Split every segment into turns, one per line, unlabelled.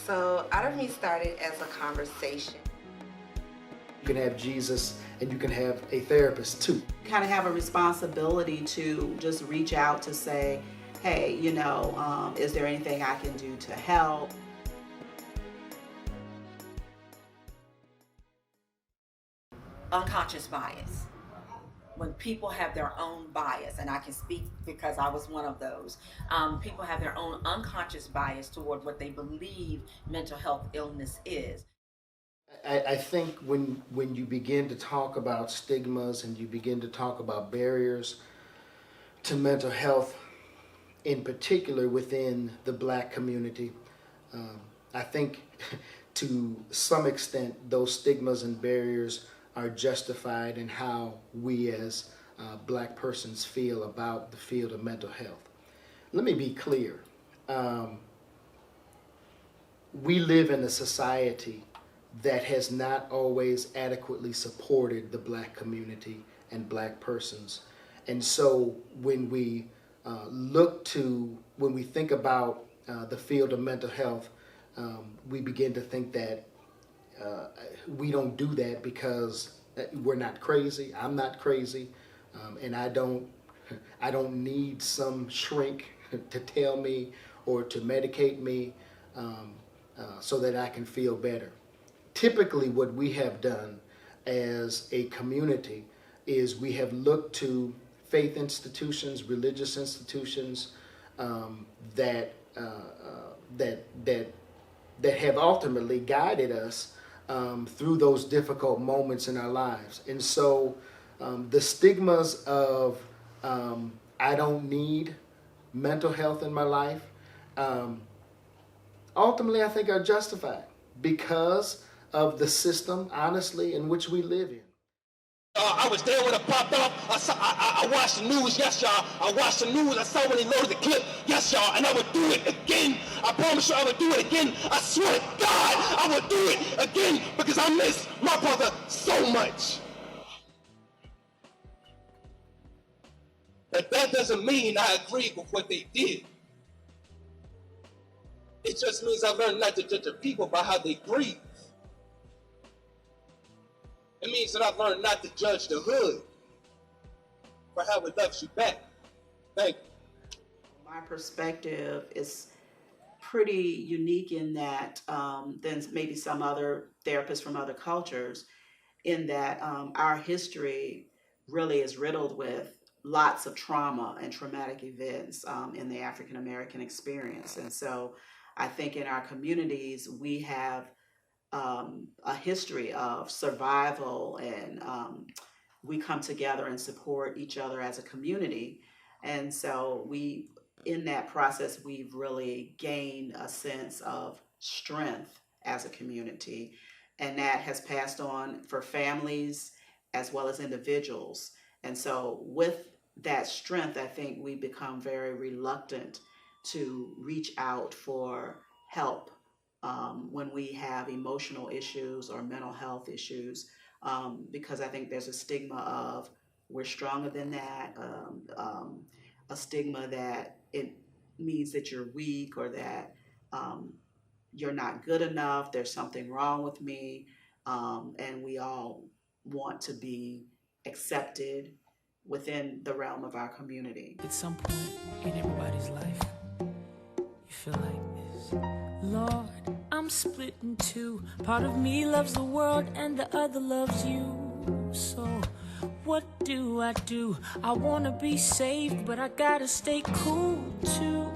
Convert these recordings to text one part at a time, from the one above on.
So Out of Me started as a conversation.
You can have Jesus and you can have a therapist too.
You kind of have a responsibility to just reach out to say, hey, you know, is there anything I can do to help?
Unconscious bias. When people have their own bias, and I can speak because I was one of those, people have their own unconscious bias toward what they believe mental health illness is.
I think when you begin to talk about stigmas and you begin to talk about barriers to mental health, in particular within the Black community, I think to some extent those stigmas and barriers are justified in how we as Black persons feel about the field of mental health. Let me be clear. We live in a society that has not always adequately supported the Black community and Black persons. And so when we when we think about the field of mental health, we begin to think that we don't do that because we're not crazy. I'm not crazy, and I don't need some shrink to tell me or to medicate me so that I can feel better. Typically, what we have done as a community is we have looked to faith institutions, religious institutions that have ultimately guided us through those difficult moments in our lives. And so the stigmas of I don't need mental health in my life, ultimately I think are justified because of the system, honestly, in which we live in.
I was there when it popped off. I watched the news, yes, y'all. I watched the news. I saw when they loaded the clip, yes, y'all. And I would do it again. I promise you I would do it again. I swear to God, I would do it again because I miss my brother so much. But that doesn't mean I agree with what they did. It just means I learned not to judge the people by how they grieve. It means that I've learned not to judge the hood for how it loves you back. Thank you.
My perspective is pretty unique in that than maybe some other therapists from other cultures, in that our history really is riddled with lots of trauma and traumatic events in the African American experience. And so I think in our communities, we have a history of survival, and we come together and support each other as a community. And so in that process, we've really gained a sense of strength as a community. And that has passed on for families as well as individuals. And so with that strength, I think we become very reluctant to reach out for help when we have emotional issues or mental health issues, because I think there's a stigma of we're stronger than that, a stigma that it means that you're weak or that you're not good enough, there's something wrong with me, and we all want to be accepted within the realm of our community.
At some point in everybody's life, you feel like this. Lord, I'm split in two. Part of me loves the world and the other loves you. So what do? I wanna be saved, but I gotta stay cool too.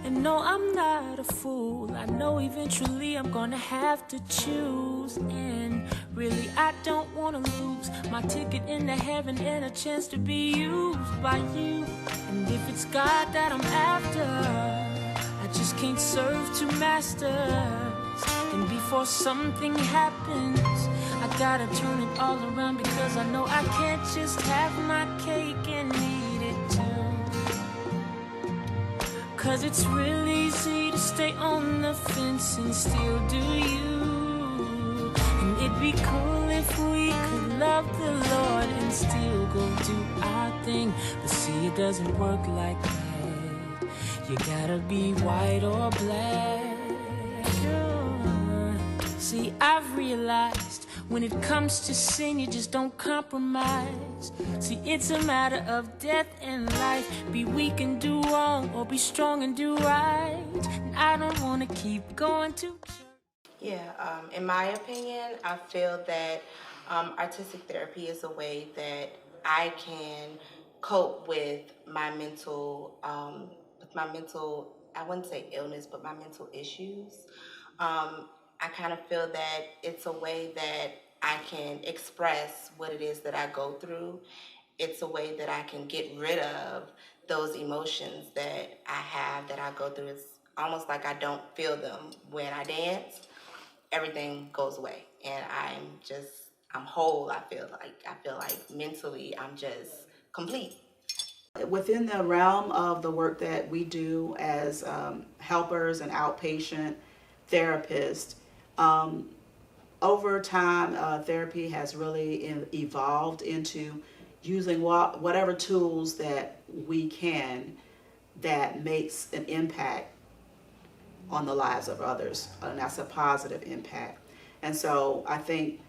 And no, I'm not a fool. I know eventually I'm gonna have to choose. And really, I don't wanna lose my ticket into heaven and a chance to be used by you. And if it's God that I'm after, I just can't serve two masters. And before something happens, I gotta turn it all around, because I know I can't just have my cake and eat it too. Cause it's real easy to stay on the fence and still do you. And it'd be cool if we could love the Lord and still go do our thing. But see, it doesn't work like that. You gotta be white or black. See, I've realized when it comes to sin, you just don't compromise. See, it's a matter of death and life. Be weak and do wrong, or be strong and do right. And I don't want to keep going to church.
Yeah, in my opinion, I feel that artistic therapy is a way that I can cope with my mental, I wouldn't say illness, but my mental issues. I kind of feel that it's a way that I can express what it is that I go through. It's a way that I can get rid of those emotions that I have, that I go through. It's almost like I don't feel them when I dance. Everything goes away, and I'm whole. I feel like mentally I'm just complete.
Within the realm of the work that we do as helpers and outpatient therapists, over time, therapy has really evolved into using whatever tools that we can that makes an impact on the lives of others, and that's a positive impact. And so I think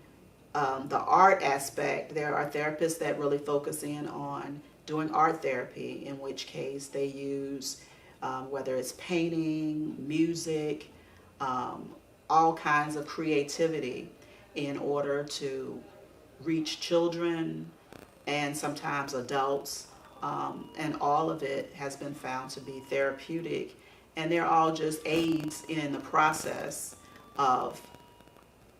the art aspect, there are therapists that really focus in on doing art therapy, in which case they use whether it's painting, music, all kinds of creativity in order to reach children and sometimes adults, and all of it has been found to be therapeutic, and they're all just aids in the process of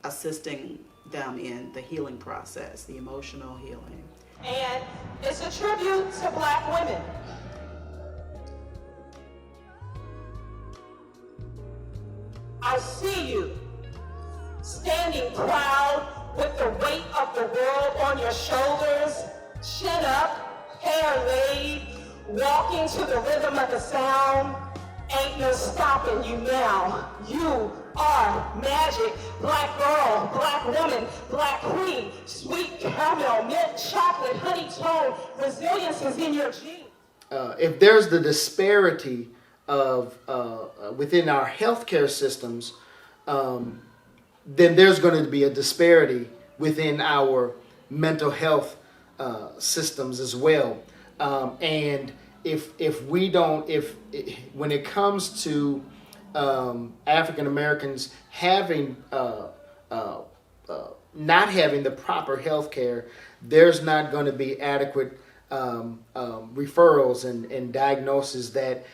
assisting them in the healing process, the emotional healing.
And it's a tribute to Black women. I see you standing proud with the weight of the world on your shoulders, chin up, hair laid, walking to the rhythm of the sound. Ain't no stopping you now. You are magic. Black girl, Black woman, Black queen, sweet caramel, mint chocolate, honey tone. Resilience is in your genes.
If there's the disparity of within our healthcare systems, then there's going to be a disparity within our mental health systems as well. And if when it comes to African Americans having not having the proper health care, there's not going to be adequate referrals and diagnoses that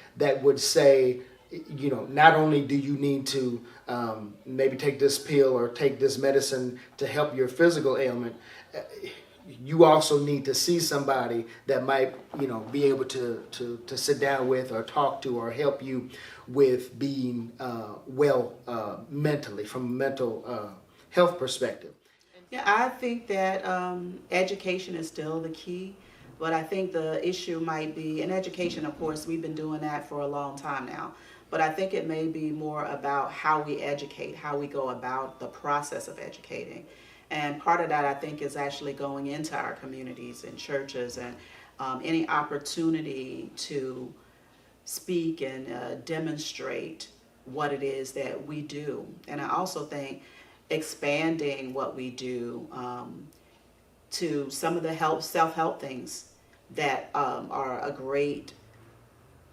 would say, not only do you need to maybe take this pill or take this medicine to help your physical ailment, you also need to see somebody that might, be able to sit down with or talk to or help you with being well mentally, from a mental health perspective.
Yeah, I think that education is still the key, but I think the issue might be, in education, of course, we've been doing that for a long time now, but I think it may be more about how we educate, how we go about the process of educating. And part of that, I think, is actually going into our communities and churches, and any opportunity to speak and demonstrate what it is that we do. And I also think expanding what we do to some of the self-help things that are a great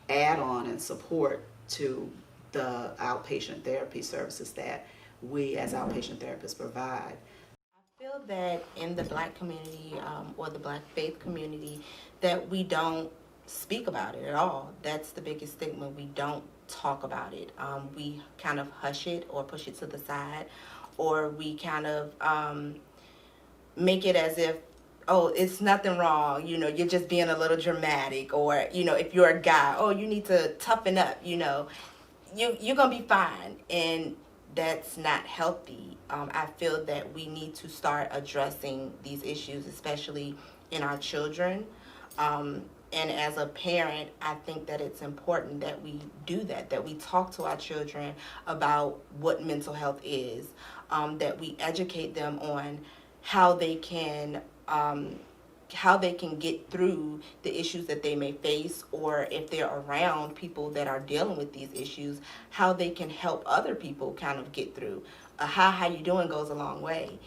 add-on and support to the outpatient therapy services that we as outpatient therapists provide.
I feel that in the Black community or the Black faith community that we don't speak about it at all. That's the biggest stigma. We don't talk about it. We kind of hush it or push it to the side, or we kind of make it as if, oh, it's nothing wrong, you're just being a little dramatic, or, if you're a guy, oh, you need to toughen up, you're gonna be fine. And that's not healthy. I feel that we need to start addressing these issues, especially in our children. And as a parent, I think that it's important that we do that we talk to our children about what mental health is, that we educate them on how they can get through the issues that they may face, or if they're around people that are dealing with these issues, how they can help other people kind of get through. how you doing goes a long way.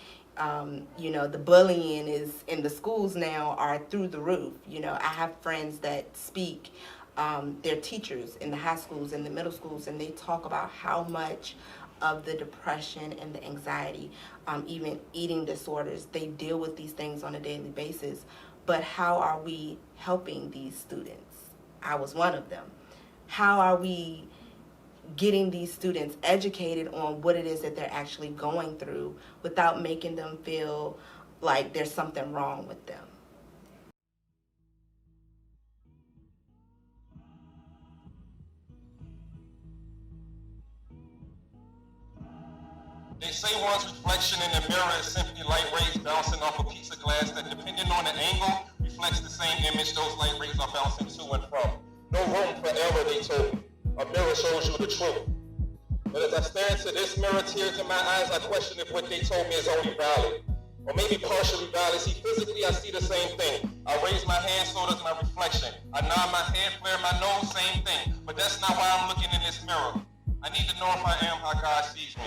You know, the bullying is in the schools now are through the roof. You know, I have friends that speak, they're teachers in the high schools and the middle schools, and they talk about how much of the depression and the anxiety, even eating disorders, they deal with these things on a daily basis. But how are we helping these students? I was one of them. How are we getting these students educated on what it is that they're actually going through without making them feel like there's something wrong with them?
They say one's reflection in the mirror is simply light rays bouncing off a piece of glass that, depending on the angle, reflects the same image those light rays are bouncing to and from. No room for error, they told me. A mirror shows you the truth. But as I stare into this mirror, tears in my eyes, I question if what they told me is only valid. Or maybe partially valid. See, physically, I see the same thing. I raise my hand, so does my reflection. I nod my head, flare my nose, same thing. But that's not why I'm looking in this mirror. I need to know if I am how God sees me.